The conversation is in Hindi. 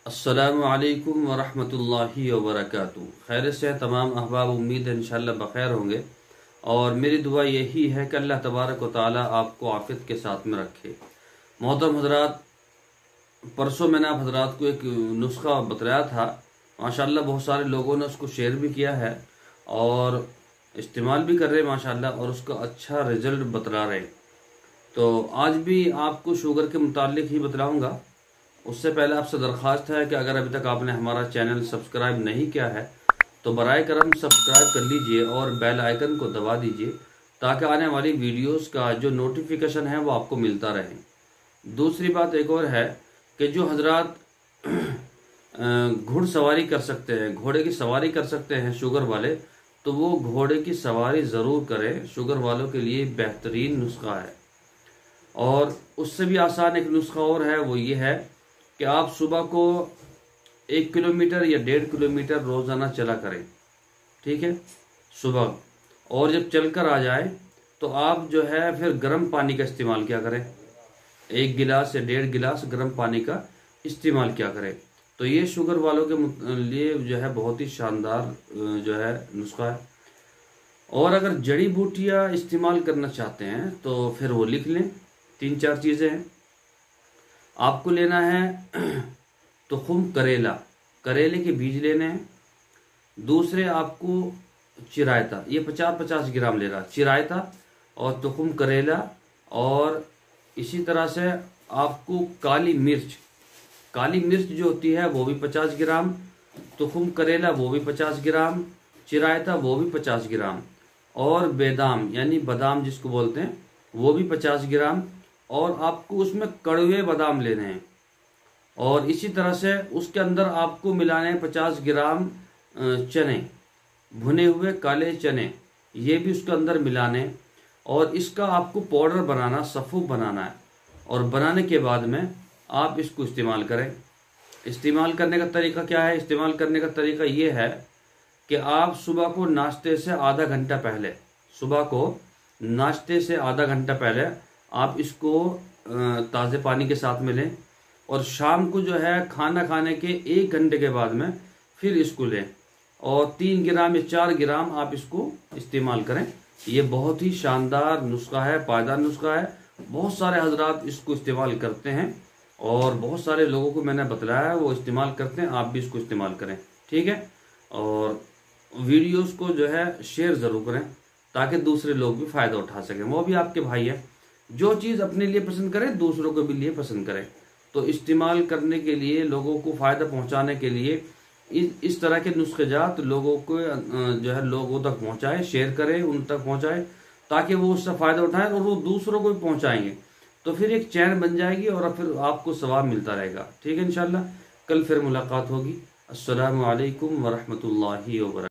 अस्सलामु अलैकुम वरहमतुल्लाहि वबरकातुहू। खैर से तमाम अहबाब, उम्मीद है इंशाअल्लाह बखैर होंगे और मेरी दुआ यही है कि अल्लाह तबारक व तआला आपको आफियत के साथ में रखे। मोहतरम हजरात, परसों मैंने आप हजरात को एक नुस्खा बतलाया था, माशाअल्लाह बहुत सारे लोगों ने उसको शेयर भी किया है और इस्तेमाल भी कर रहे हैं माशाअल्लाह, और उसका अच्छा रिजल्ट बतला रहे हैं। तो आज भी आपको शुगर के मुतालिक ही बतलाऊँगा। उससे पहले आपसे दरख्वास्त है कि अगर अभी तक आपने हमारा चैनल सब्सक्राइब नहीं किया है तो बराए करम सब्सक्राइब कर लीजिए और बेल आइकन को दबा दीजिए ताकि आने वाली वीडियोस का जो नोटिफिकेशन है वो आपको मिलता रहे। दूसरी बात एक और है कि जो हजरात घुड़सवारी कर सकते हैं, घोड़े की सवारी कर सकते हैं शुगर वाले, तो वो घोड़े की सवारी ज़रूर करें। शुगर वालों के लिए बेहतरीन नुस्खा है। और उससे भी आसान एक नुस्खा और है, वो ये है कि आप सुबह को 1 किलोमीटर या 1.5 किलोमीटर रोज़ाना चला करें, ठीक है, सुबह। और जब चलकर आ जाए तो आप जो है फिर गर्म पानी का इस्तेमाल किया करें। 1 गिलास या 1.5 गिलास गर्म पानी का इस्तेमाल किया करें। तो ये शुगर वालों के लिए जो है बहुत ही शानदार जो है नुस्खा है। और अगर जड़ी बूटियाँ इस्तेमाल करना चाहते हैं तो फिर वो लिख लें। 3-4 चीज़ें हैं। आपको लेना है तुखुम करेला, करेले के बीज लेने हैं। दूसरे आपको चिरायता, ये 50-50 ग्राम लेना, चिरायता और तुखुम करेला। और इसी तरह से आपको काली मिर्च, काली मिर्च जो होती है वो भी 50 ग्राम, तुखुम करेला वो भी 50 ग्राम, चिरायता वो भी 50 ग्राम, और बेदाम यानी बादाम जिसको बोलते हैं वो भी 50 ग्राम। और आपको उसमें कड़वे बादाम लेने हैं। और इसी तरह से उसके अंदर आपको मिलाने हैं 50 ग्राम चने, भुने हुए काले चने, ये भी उसके अंदर मिलाने। और इसका आपको पाउडर बनाना, सफ़ूफ बनाना है। और बनाने के बाद में आप इसको इस्तेमाल करें। इस्तेमाल करने का तरीका क्या है? इस्तेमाल करने का तरीका ये है कि आप सुबह को नाश्ते से आधा घंटा पहले, सुबह को नाश्ते से आधा घंटा पहले आप इसको ताज़े पानी के साथ में लें। और शाम को जो है खाना खाने के 1 घंटे के बाद में फिर इसको लें और 3 ग्राम या 4 ग्राम आप इसको इस्तेमाल करें। ये बहुत ही शानदार नुस्खा है, पायदार नुस्खा है। बहुत सारे हजरात इसको इस्तेमाल करते हैं और बहुत सारे लोगों को मैंने बतलाया है वो इस्तेमाल करते हैं। आप भी इसको इस्तेमाल करें, ठीक है। और वीडियोस को जो है शेयर ज़रूर करें ताकि दूसरे लोग भी फ़ायदा उठा सकें। वो भी आपके भाई है। जो चीज़ अपने लिए पसंद करें दूसरों को भी लिए पसंद करें। तो इस्तेमाल करने के लिए, लोगों को फ़ायदा पहुंचाने के लिए इस तरह के नुस्खेजात लोगों को जो है लोगों तक पहुंचाएं, शेयर करें, उन तक पहुंचाएं ताकि वो उससे फ़ायदा उठाएं और वो दूसरों को भी पहुंचाएंगे। तो फिर एक चैन बन जाएगी और फिर आपको सवाब मिलता रहेगा, ठीक है। इंशाल्लाह कल फिर मुलाकात होगी। अस्सलामु अलैकुम वरहमतुल्लाहि वबरकातुहू।